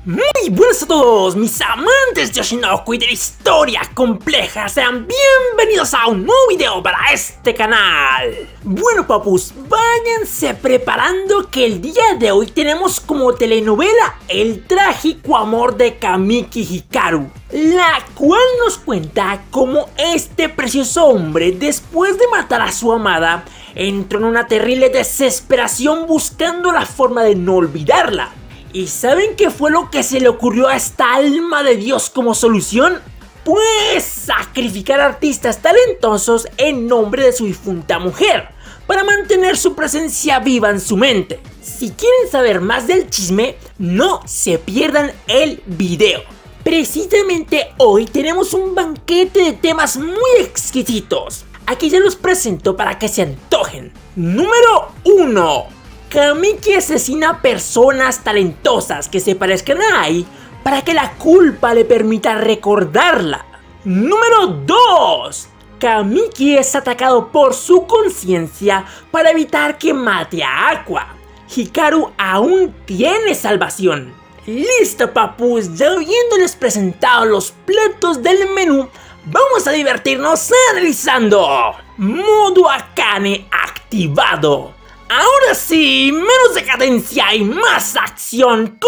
Muy buenas a todos, mis amantes de Oshinoko y de la historia compleja. Sean bienvenidos a un nuevo video para este canal. Bueno, papus, váyanse preparando que el día de hoy tenemos como telenovela el trágico amor de Kamiki Hikaru, la cual nos cuenta cómo este precioso hombre, después de matar a su amada, entró en una terrible desesperación buscando la forma de no olvidarla. ¿Y saben qué fue lo que se le ocurrió a esta alma de Dios como solución? Pues sacrificar artistas talentosos en nombre de su difunta mujer, para mantener su presencia viva en su mente. Si quieren saber más del chisme, no se pierdan el video. Precisamente hoy tenemos un banquete de temas muy exquisitos. Aquí se los presento para que se antojen. Número 1. Kamiki asesina a personas talentosas que se parezcan a Ai para que la culpa le permita recordarla. Número 2. Kamiki es atacado por su conciencia para evitar que mate a Aqua. Hikaru aún tiene salvación. Listo, papus, ya habiéndoles presentado los platos del menú, vamos a divertirnos analizando. Modo Akane activado. Ahora sí, menos decadencia y más acción.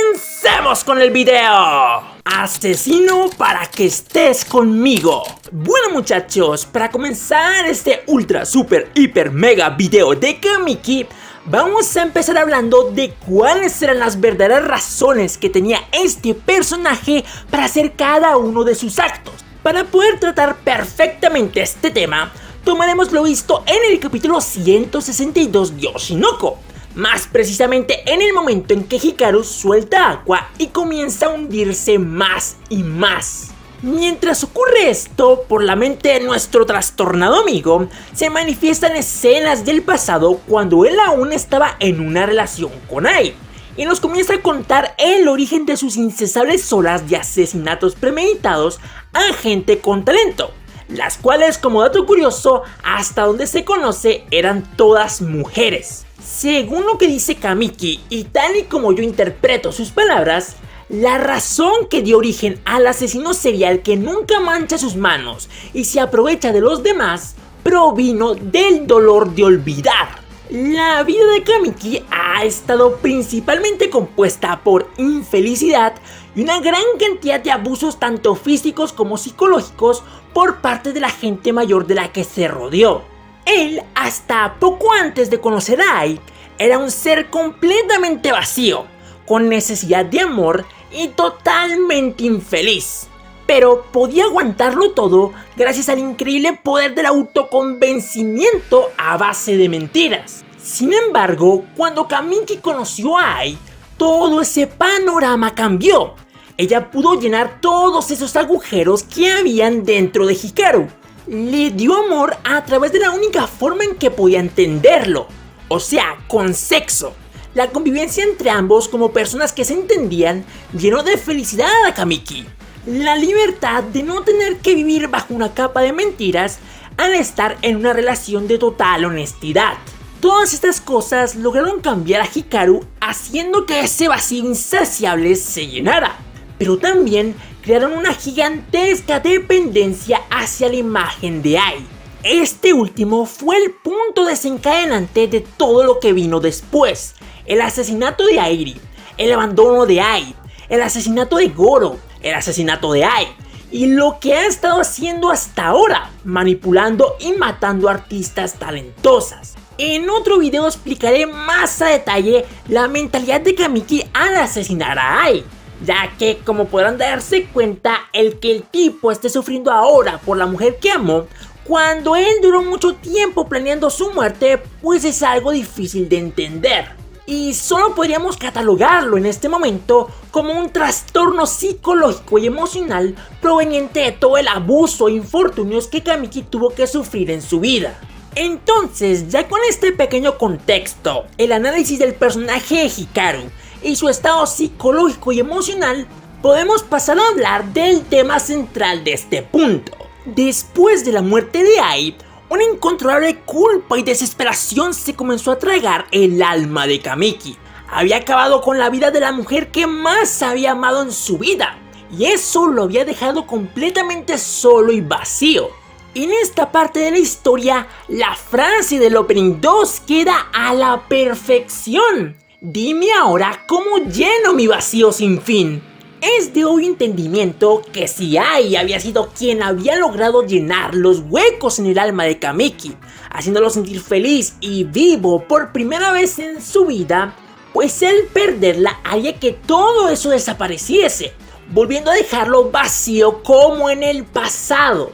¡Comencemos con el video! Asesino para que estés conmigo. Bueno, muchachos, para comenzar este ultra super hiper mega video de Kamiki, vamos a empezar hablando de cuáles eran las verdaderas razones que tenía este personaje para hacer cada uno de sus actos. Para poder tratar perfectamente este tema, tomaremos lo visto en el capítulo 162 de Oshinoko, más precisamente en el momento en que Hikaru suelta Aqua y comienza a hundirse más y más. Mientras ocurre esto, por la mente de nuestro trastornado amigo, se manifiestan escenas del pasado cuando él aún estaba en una relación con Ai, y nos comienza a contar el origen de sus incesables olas de asesinatos premeditados a gente con talento, las cuales, como dato curioso, hasta donde se conoce eran todas mujeres. Según lo que dice Kamiki, y tal y como yo interpreto sus palabras, la razón que dio origen al asesino serial que nunca mancha sus manos y se aprovecha de los demás provino del dolor de olvidar. La vida de Kamiki ha estado principalmente compuesta por infelicidad y una gran cantidad de abusos tanto físicos como psicológicos por parte de la gente mayor de la que se rodeó. Él, hasta poco antes de conocer a Ai, era un ser completamente vacío, con necesidad de amor y totalmente infeliz. Pero podía aguantarlo todo gracias al increíble poder del autoconvencimiento a base de mentiras. Sin embargo, cuando Kamiki conoció a Ai, todo ese panorama cambió. Ella pudo llenar todos esos agujeros que habían dentro de Hikaru. Le dio amor a través de la única forma en que podía entenderlo, o sea, con sexo. La convivencia entre ambos como personas que se entendían llenó de felicidad a Kamiki. La libertad de no tener que vivir bajo una capa de mentiras al estar en una relación de total honestidad. Todas estas cosas lograron cambiar a Hikaru, haciendo que ese vacío insaciable se llenara. Pero también crearon una gigantesca dependencia hacia la imagen de Ai. Este último fue el punto desencadenante de todo lo que vino después: el asesinato de Airi, el abandono de Ai, el asesinato de Goro, el asesinato de Ai, y lo que ha estado haciendo hasta ahora, manipulando y matando artistas talentosas. En otro video explicaré más a detalle la mentalidad de Kamiki al asesinar a Ai, ya que, como podrán darse cuenta, el que el tipo esté sufriendo ahora por la mujer que amó, cuando él duró mucho tiempo planeando su muerte, pues es algo difícil de entender. Y solo podríamos catalogarlo en este momento como un trastorno psicológico y emocional proveniente de todo el abuso e infortunios que Kamiki tuvo que sufrir en su vida. Entonces, ya con este pequeño contexto, el análisis del personaje de Hikaru y su estado psicológico y emocional, podemos pasar a hablar del tema central de este punto. Después de la muerte de Ai, una incontrolable culpa y desesperación se comenzó a tragar el alma de Kamiki, había acabado con la vida de la mujer que más había amado en su vida, y eso lo había dejado completamente solo y vacío. En esta parte de la historia, la frase del Opening 2 queda a la perfección. Dime ahora cómo lleno mi vacío sin fin. Es de obvio entendimiento que si Ai había sido quien había logrado llenar los huecos en el alma de Kamiki, haciéndolo sentir feliz y vivo por primera vez en su vida, pues el perderla haría que todo eso desapareciese, volviendo a dejarlo vacío como en el pasado.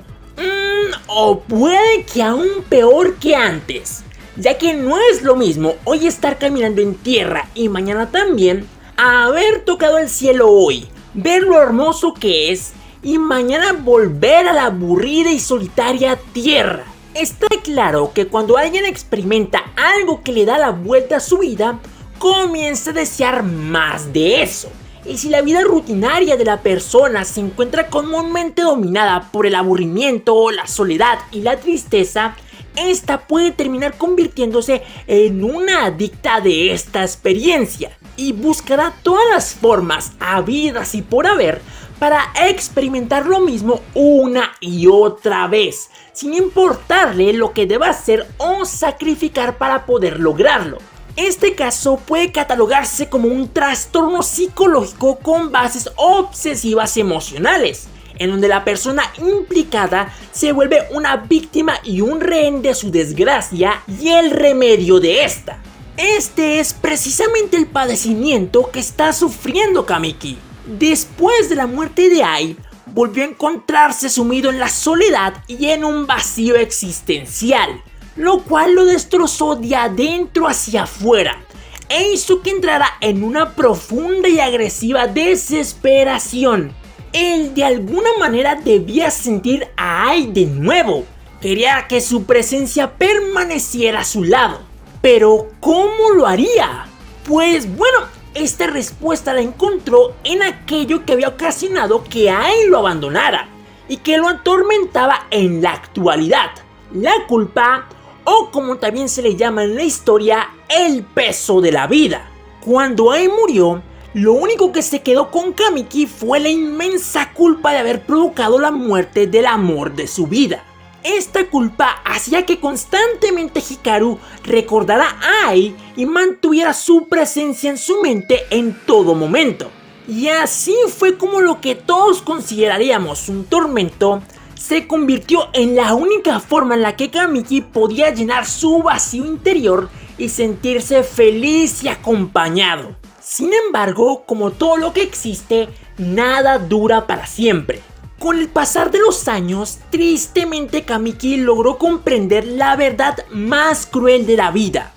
O puede que aún peor que antes, ya que no es lo mismo hoy estar caminando en tierra y mañana también, a haber tocado el cielo hoy, ver lo hermoso que es y mañana volver a la aburrida y solitaria tierra. Está claro que cuando alguien experimenta algo que le da la vuelta a su vida, comienza a desear más de eso. Y si la vida rutinaria de la persona se encuentra comúnmente dominada por el aburrimiento, la soledad y la tristeza, esta puede terminar convirtiéndose en una adicta de esta experiencia y buscará todas las formas habidas y por haber para experimentar lo mismo una y otra vez, sin importarle lo que deba hacer o sacrificar para poder lograrlo. Este caso puede catalogarse como un trastorno psicológico con bases obsesivas emocionales, en donde la persona implicada se vuelve una víctima y un rehén de su desgracia y el remedio de esta. Este es precisamente el padecimiento que está sufriendo Kamiki. Después de la muerte de Ai, volvió a encontrarse sumido en la soledad y en un vacío existencial, lo cual lo destrozó de adentro hacia afuera e hizo que entrara en una profunda y agresiva desesperación. Él de alguna manera debía sentir a Ai de nuevo, quería que su presencia permaneciera a su lado, pero ¿cómo lo haría? Pues bueno, esta respuesta la encontró en aquello que había ocasionado que Ai lo abandonara y que lo atormentaba en la actualidad: la culpa, o como también se le llama en la historia, el peso de la vida. Cuando Ai murió, lo único que se quedó con Kamiki fue la inmensa culpa de haber provocado la muerte del amor de su vida. Esta culpa hacía que constantemente Hikaru recordara a Ai y mantuviera su presencia en su mente en todo momento. Y así fue como lo que todos consideraríamos un tormento se convirtió en la única forma en la que Kamiki podía llenar su vacío interior y sentirse feliz y acompañado. Sin embargo, como todo lo que existe, nada dura para siempre. Con el pasar de los años, tristemente Kamiki logró comprender la verdad más cruel de la vida: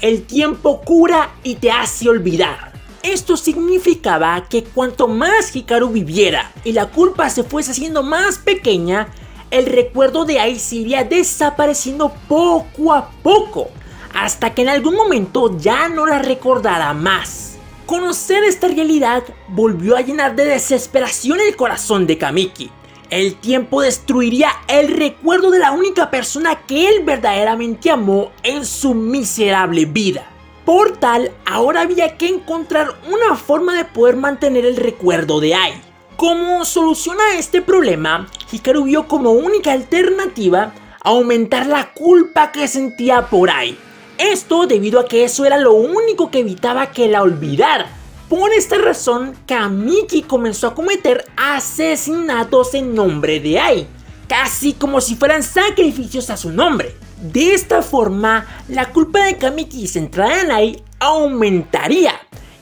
el tiempo cura y te hace olvidar. Esto significaba que cuanto más Hikaru viviera y la culpa se fuese haciendo más pequeña, el recuerdo de Ai se iría desapareciendo poco a poco, hasta que en algún momento ya no la recordara más. Conocer esta realidad volvió a llenar de desesperación el corazón de Kamiki. El tiempo destruiría el recuerdo de la única persona que él verdaderamente amó en su miserable vida. Por tal, ahora había que encontrar una forma de poder mantener el recuerdo de Ai. Como solución a este problema, Hikaru vio como única alternativa aumentar la culpa que sentía por Ai. Esto debido a que eso era lo único que evitaba que la olvidara. Por esta razón, Kamiki comenzó a cometer asesinatos en nombre de Ai, casi como si fueran sacrificios a su nombre. De esta forma, la culpa de Kamiki centrada en Ai aumentaría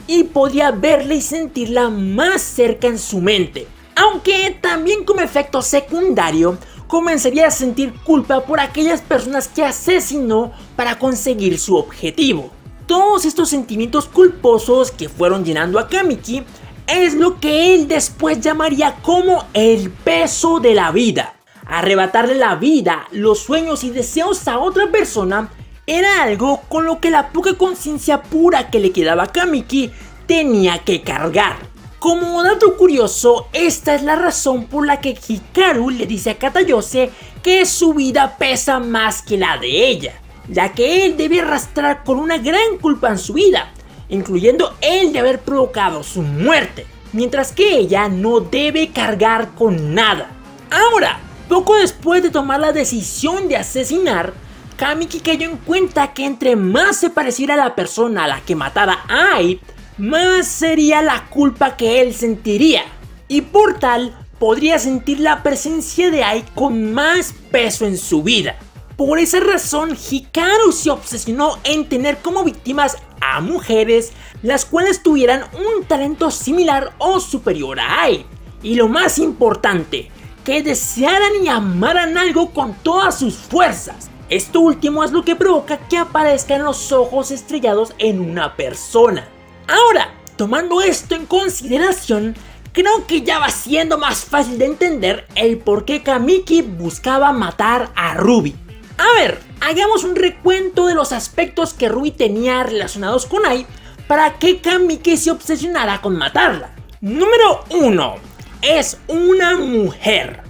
y podía verla y sentirla más cerca en su mente, aunque también como efecto secundario comenzaría a sentir culpa por aquellas personas que asesinó para conseguir su objetivo. Todos estos sentimientos culposos que fueron llenando a Kamiki es lo que él después llamaría como el peso de la vida. Arrebatarle la vida, los sueños y deseos a otra persona era algo con lo que la poca conciencia pura que le quedaba a Kamiki tenía que cargar. Como dato curioso, esta es la razón por la que Hikaru le dice a Katayose que su vida pesa más que la de ella, ya que él debe arrastrar con una gran culpa en su vida, incluyendo el de haber provocado su muerte, mientras que ella no debe cargar con nada. Ahora, poco después de tomar la decisión de asesinar, Kamiki cayó en cuenta que entre más se pareciera a la persona a la que matara a Ai, más sería la culpa que él sentiría, y por tal podría sentir la presencia de Ai con más peso en su vida. Por esa razón, Hikaru se obsesionó en tener como víctimas a mujeres las cuales tuvieran un talento similar o superior a Ai, y lo más importante, que desearan y amaran algo con todas sus fuerzas. Esto último es lo que provoca que aparezcan los ojos estrellados en una persona. Ahora, tomando esto en consideración, creo que ya va siendo más fácil de entender el por qué Kamiki buscaba matar a Ruby. A ver, hagamos un recuento de los aspectos que Ruby tenía relacionados con Ai para que Kamiki se obsesionara con matarla. Número 1. Es una mujer.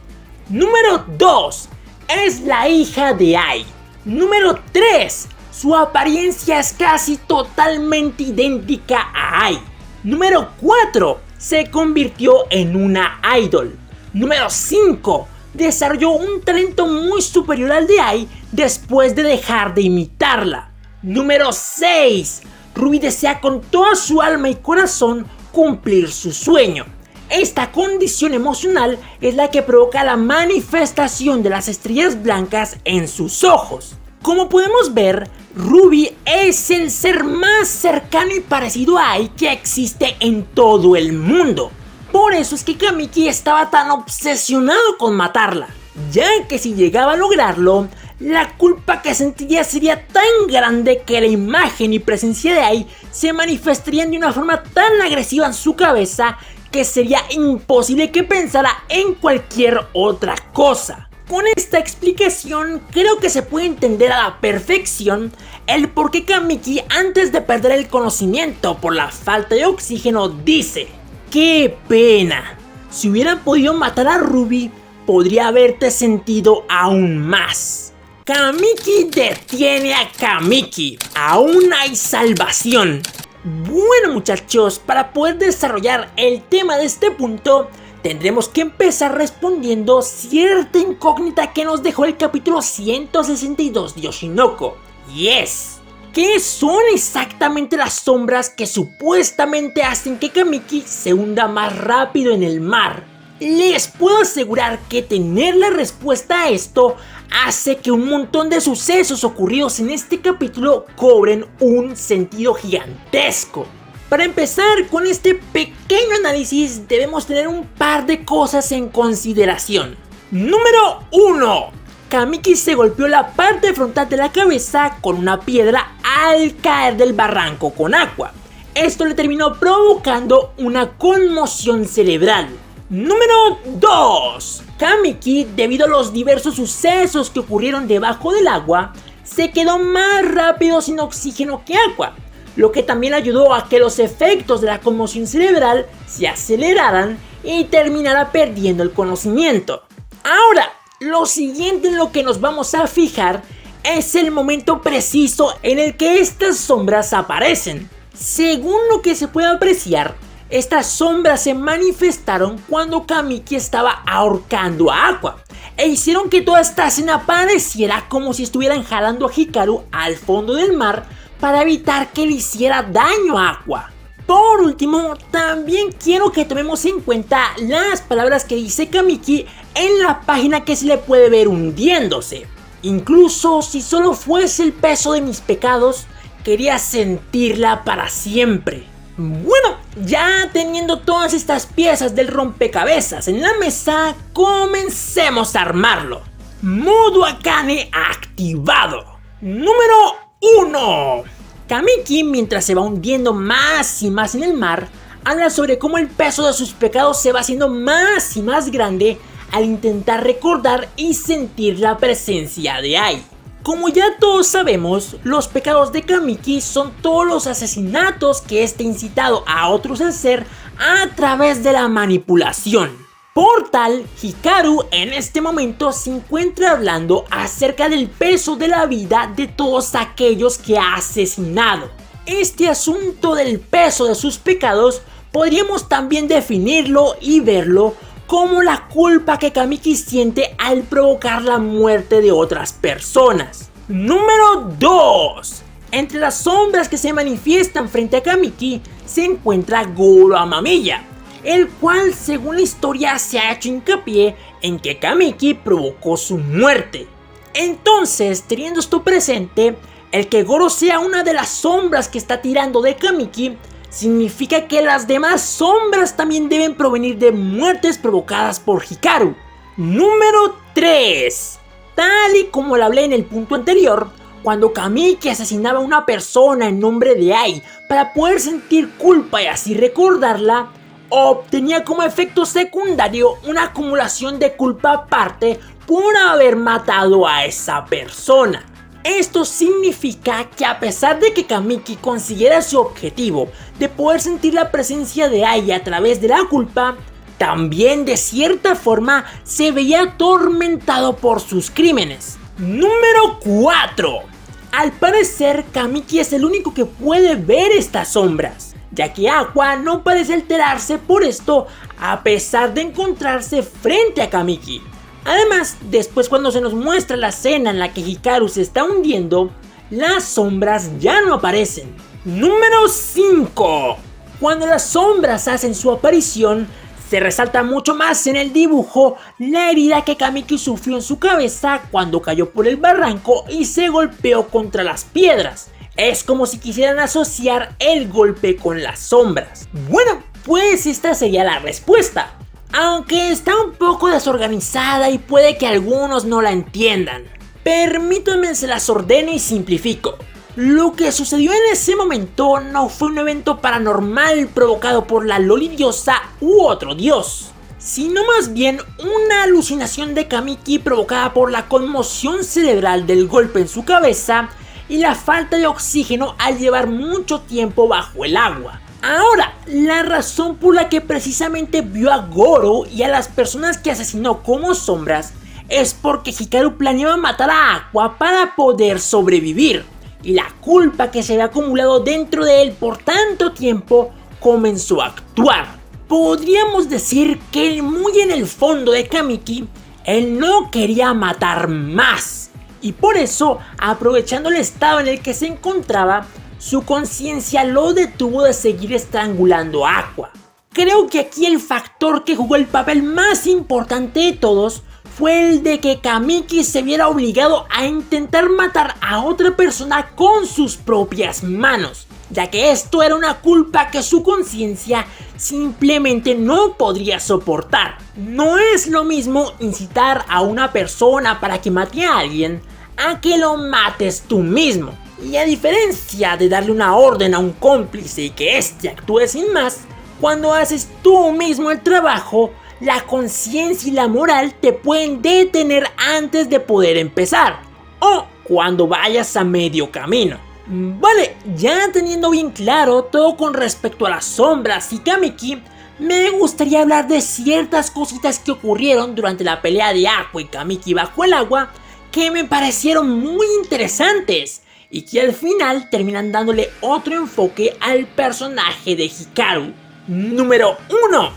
Número 2. Es la hija de Ai. Número 3. Su apariencia es casi totalmente idéntica a Ai. Número 4. Se convirtió en una idol. Número 5. Desarrolló un talento muy superior al de Ai después de dejar de imitarla. Número 6. Ruby desea con toda su alma y corazón cumplir su sueño. Esta condición emocional es la que provoca la manifestación de las estrellas blancas en sus ojos. Como podemos ver, Ruby es el ser más cercano y parecido a Ai que existe en todo el mundo. Por eso es que Kamiki estaba tan obsesionado con matarla, ya que si llegaba a lograrlo, la culpa que sentiría sería tan grande que la imagen y presencia de Ai se manifestarían de una forma tan agresiva en su cabeza que sería imposible que pensara en cualquier otra cosa. Con esta explicación creo que se puede entender a la perfección el por qué Kamiki, antes de perder el conocimiento por la falta de oxígeno, dice: ¡qué pena! Si hubieran podido matar a Ruby, podría haberte sentido aún más. Kamiki detiene a Kamiki. Aún hay salvación. Bueno, muchachos, para poder desarrollar el tema de este punto, tendremos que empezar respondiendo cierta incógnita que nos dejó el capítulo 162 de Oshinoko. Y es: ¿qué son exactamente las sombras que supuestamente hacen que Kamiki se hunda más rápido en el mar? Les puedo asegurar que tener la respuesta a esto hace que un montón de sucesos ocurridos en este capítulo cobren un sentido gigantesco. Para empezar con este pequeño análisis, debemos tener un par de cosas en consideración. Número 1. Kamiki se golpeó la parte frontal de la cabeza con una piedra al caer del barranco con agua. Esto le terminó provocando una conmoción cerebral. Número 2. Kamiki, debido a los diversos sucesos que ocurrieron debajo del agua, se quedó más rápido sin oxígeno que agua, lo que también ayudó a que los efectos de la conmoción cerebral se aceleraran y terminara perdiendo el conocimiento. Ahora, lo siguiente en lo que nos vamos a fijar es el momento preciso en el que estas sombras aparecen. Según lo que se puede apreciar, estas sombras se manifestaron cuando Kamiki estaba ahorcando a Aqua e hicieron que toda esta escena pareciera como si estuvieran jalando a Hikaru al fondo del mar para evitar que le hiciera daño a Aqua. Por último, también quiero que tomemos en cuenta las palabras que dice Kamiki en la página que se le puede ver hundiéndose. Incluso si solo fuese el peso de mis pecados, quería sentirla para siempre. Bueno, ya teniendo todas estas piezas del rompecabezas en la mesa, comencemos a armarlo. Modo Akane activado. Número 1. Kamiki, mientras se va hundiendo más y más en el mar, habla sobre cómo el peso de sus pecados se va haciendo más y más grande al intentar recordar y sentir la presencia de Ai. Como ya todos sabemos, los pecados de Kamiki son todos los asesinatos que este incitado a otros a hacer a través de la manipulación. Por tal, Hikaru en este momento se encuentra hablando acerca del peso de la vida de todos aquellos que ha asesinado. Este asunto del peso de sus pecados podríamos también definirlo y verlo como la culpa que Kamiki siente al provocar la muerte de otras personas. Número 2. Entre las sombras que se manifiestan frente a Kamiki se encuentra Goro Amamiya, el cual según la historia se ha hecho hincapié en que Kamiki provocó su muerte. Entonces, teniendo esto presente, el que Goro sea una de las sombras que está tirando de Kamiki significa que las demás sombras también deben provenir de muertes provocadas por Hikaru. Número 3. Tal y como lo hablé en el punto anterior, cuando Kamiki asesinaba a una persona en nombre de Ai para poder sentir culpa y así recordarla, obtenía como efecto secundario una acumulación de culpa aparte por haber matado a esa persona. Esto significa que a pesar de que Kamiki consiguiera su objetivo de poder sentir la presencia de Ai a través de la culpa, también de cierta forma se veía atormentado por sus crímenes. Número 4. Al parecer Kamiki es el único que puede ver estas sombras, ya que Aqua no parece alterarse por esto a pesar de encontrarse frente a Kamiki. Además, después cuando se nos muestra la escena en la que Hikaru se está hundiendo, las sombras ya no aparecen. Número 5. Cuando las sombras hacen su aparición, se resalta mucho más en el dibujo la herida que Kamiki sufrió en su cabeza cuando cayó por el barranco y se golpeó contra las piedras. Es como si quisieran asociar el golpe con las sombras. Bueno, pues esta sería la respuesta. Aunque está un poco desorganizada y puede que algunos no la entiendan. Permítanme se las ordeno y simplifico. Lo que sucedió en ese momento no fue un evento paranormal provocado por la Loli diosa u otro dios, sino más bien una alucinación de Kamiki provocada por la conmoción cerebral del golpe en su cabeza y la falta de oxígeno al llevar mucho tiempo bajo el agua. Ahora, la razón por la que precisamente vio a Goro y a las personas que asesinó como sombras es porque Hikaru planeaba matar a Aqua para poder sobrevivir, y la culpa que se había acumulado dentro de él por tanto tiempo comenzó a actuar. Podríamos decir que muy en el fondo de Kamiki, él no quería matar más, y por eso, aprovechando el estado en el que se encontraba, su conciencia lo detuvo de seguir estrangulando a Aqua. Creo que aquí el factor que jugó el papel más importante de todos fue el de que Kamiki se viera obligado a intentar matar a otra persona con sus propias manos, ya que esto era una culpa que su conciencia simplemente no podría soportar. No es lo mismo incitar a una persona para que mate a alguien a que lo mates tú mismo. Y a diferencia de darle una orden a un cómplice y que éste actúe sin más, cuando haces tú mismo el trabajo, la conciencia y la moral te pueden detener antes de poder empezar, o cuando vayas a medio camino. Vale, ya teniendo bien claro todo con respecto a las sombras y Kamiki, me gustaría hablar de ciertas cositas que ocurrieron durante la pelea de Aqua y Kamiki bajo el agua que me parecieron muy interesantes y que al final terminan dándole otro enfoque al personaje de Hikaru. Número 1.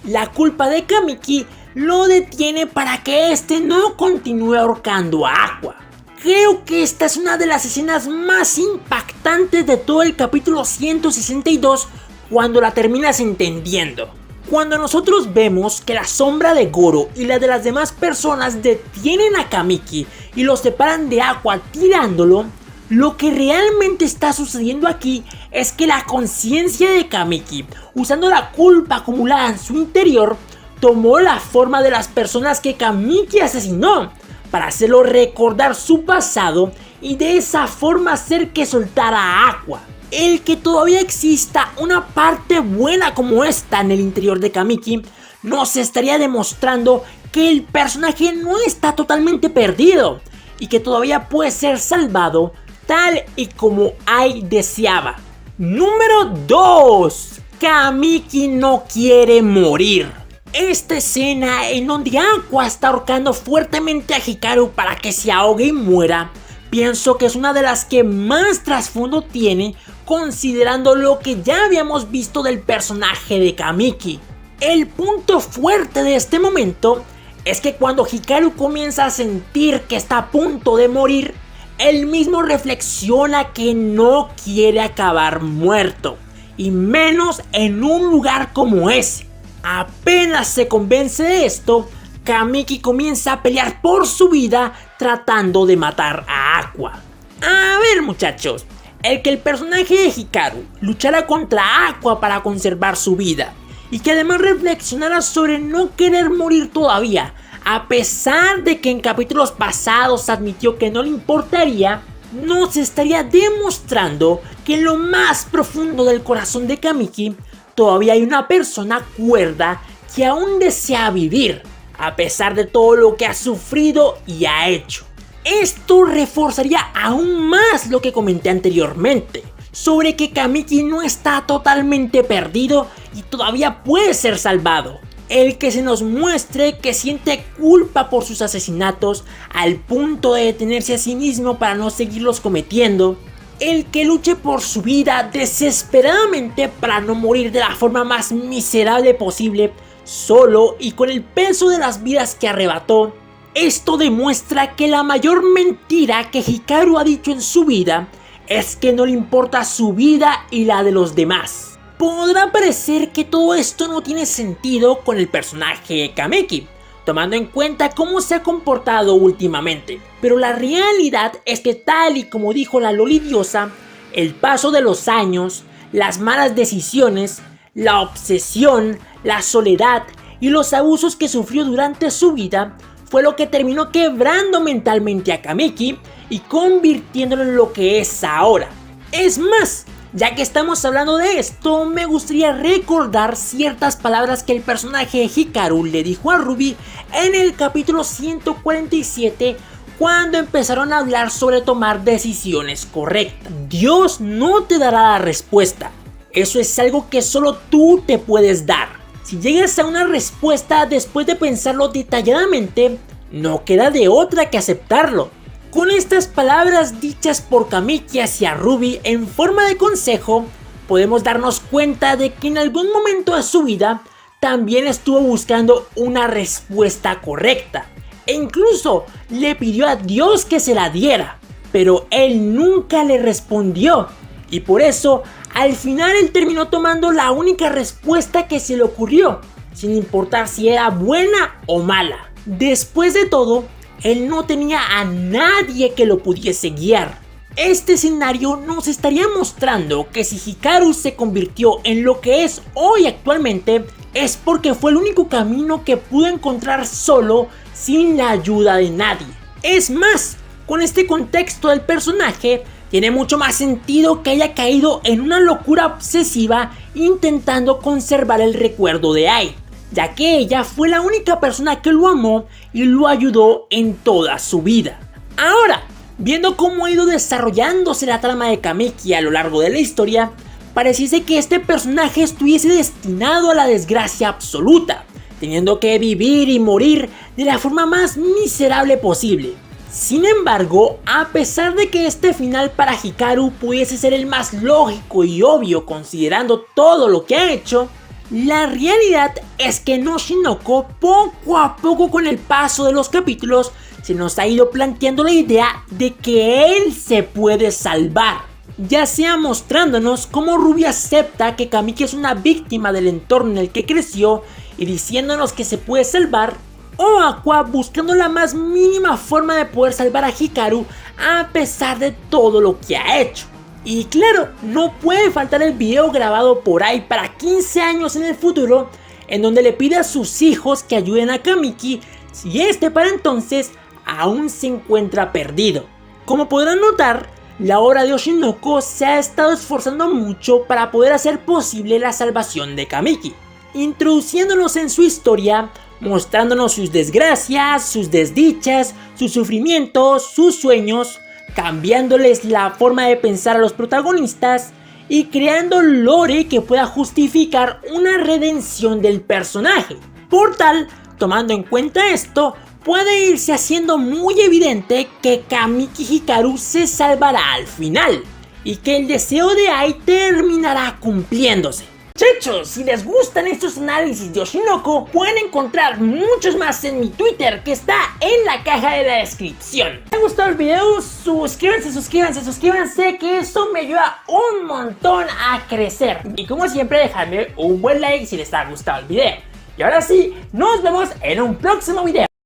La culpa de Kamiki lo detiene para que este no continúe ahorcando a Aqua. Creo que esta es una de las escenas más impactantes de todo el capítulo 162 cuando la terminas entendiendo. Cuando nosotros vemos que la sombra de Goro y la de las demás personas detienen a Kamiki y lo separan de Aqua tirándolo, lo que realmente está sucediendo aquí es que la conciencia de Kamiki, usando la culpa acumulada en su interior, tomó la forma de las personas que Kamiki asesinó para hacerlo recordar su pasado y de esa forma hacer que soltara a Aqua. El que todavía exista una parte buena como esta en el interior de Kamiki nos estaría demostrando que el personaje no está totalmente perdido y que todavía puede ser salvado tal y como Ai deseaba. Número 2. Kamiki no quiere morir. Esta escena en donde Aqua está ahorcando fuertemente a Hikaru para que se ahogue y muera pienso que es una de las que más trasfondo tiene, considerando lo que ya habíamos visto del personaje de Kamiki. El punto fuerte de este momento es que cuando Hikaru comienza a sentir que está a punto de morir, él mismo reflexiona que no quiere acabar muerto, y menos en un lugar como ese. Apenas se convence de esto, Kamiki comienza a pelear por su vida tratando de matar a Aqua. A ver, muchachos, el que el personaje de Hikaru luchara contra Aqua para conservar su vida y que además reflexionara sobre no querer morir todavía, a pesar de que en capítulos pasados admitió que no le importaría, nos estaría demostrando que en lo más profundo del corazón de Kamiki todavía hay una persona cuerda que aún desea vivir, a pesar de todo lo que ha sufrido y ha hecho. Esto reforzaría aún más lo que comenté anteriormente, sobre que Kamiki no está totalmente perdido y todavía puede ser salvado. El que se nos muestre que siente culpa por sus asesinatos al punto de detenerse a sí mismo para no seguirlos cometiendo. El que luche por su vida desesperadamente para no morir de la forma más miserable posible, solo y con el peso de las vidas que arrebató. Esto demuestra que la mayor mentira que Hikaru ha dicho en su vida es que no le importa su vida y la de los demás. Podrá parecer que todo esto no tiene sentido con el personaje de Kamiki, tomando en cuenta cómo se ha comportado últimamente, pero la realidad es que, tal y como dijo la Loli Diosa, el paso de los años, las malas decisiones, la obsesión, la soledad y los abusos que sufrió durante su vida fue lo que terminó quebrando mentalmente a Kamiki y convirtiéndolo en lo que es ahora. Es más, ya que estamos hablando de esto, me gustaría recordar ciertas palabras que el personaje de Hikaru le dijo a Ruby en el capítulo 147, cuando empezaron a hablar sobre tomar decisiones correctas. Dios no te dará la respuesta, eso es algo que solo tú te puedes dar. Si llegas a una respuesta después de pensarlo detalladamente, no queda de otra que aceptarlo. Con estas palabras dichas por Kamiki hacia Ruby en forma de consejo, podemos darnos cuenta de que en algún momento de su vida también estuvo buscando una respuesta correcta, e incluso le pidió a Dios que se la diera, pero él nunca le respondió, y por eso al final él terminó tomando la única respuesta que se le ocurrió, sin importar si era buena o mala. Después de todo, él no tenía a nadie que lo pudiese guiar. Este escenario nos estaría mostrando que si Hikaru se convirtió en lo que es hoy actualmente, es porque fue el único camino que pudo encontrar solo, sin la ayuda de nadie. Es más, con este contexto del personaje, tiene mucho más sentido que haya caído en una locura obsesiva intentando conservar el recuerdo de Ai, ya que ella fue la única persona que lo amó y lo ayudó en toda su vida. Ahora, viendo cómo ha ido desarrollándose la trama de Kamiki a lo largo de la historia, pareciese que este personaje estuviese destinado a la desgracia absoluta, teniendo que vivir y morir de la forma más miserable posible. Sin embargo, a pesar de que este final para Hikaru pudiese ser el más lógico y obvio considerando todo lo que ha hecho, la realidad es que en Oshinoko, poco a poco con el paso de los capítulos, se nos ha ido planteando la idea de que él se puede salvar, ya sea mostrándonos cómo Ruby acepta que Kamiki es una víctima del entorno en el que creció y diciéndonos que se puede salvar, o Aqua buscando la más mínima forma de poder salvar a Hikaru a pesar de todo lo que ha hecho. Y claro, no puede faltar el video grabado por Ai para 15 años en el futuro, en donde le pide a sus hijos que ayuden a Kamiki si este para entonces aún se encuentra perdido. Como podrán notar, la obra de Oshinoko se ha estado esforzando mucho para poder hacer posible la salvación de Kamiki, introduciéndonos en su historia, mostrándonos sus desgracias, sus desdichas, sus sufrimientos, sus sueños, cambiándoles la forma de pensar a los protagonistas y creando lore que pueda justificar una redención del personaje. Por tal, tomando en cuenta esto, puede irse haciendo muy evidente que Kamiki Hikaru se salvará al final y que el deseo de Ai terminará cumpliéndose. Muchachos, si les gustan estos análisis de Oshinoko, pueden encontrar muchos más en mi Twitter, que está en la caja de la descripción. Si les ha gustado el video, suscríbanse, que eso me ayuda un montón a crecer. Y como siempre, dejadme un buen like si les ha gustado el video. Y ahora sí, nos vemos en un próximo video.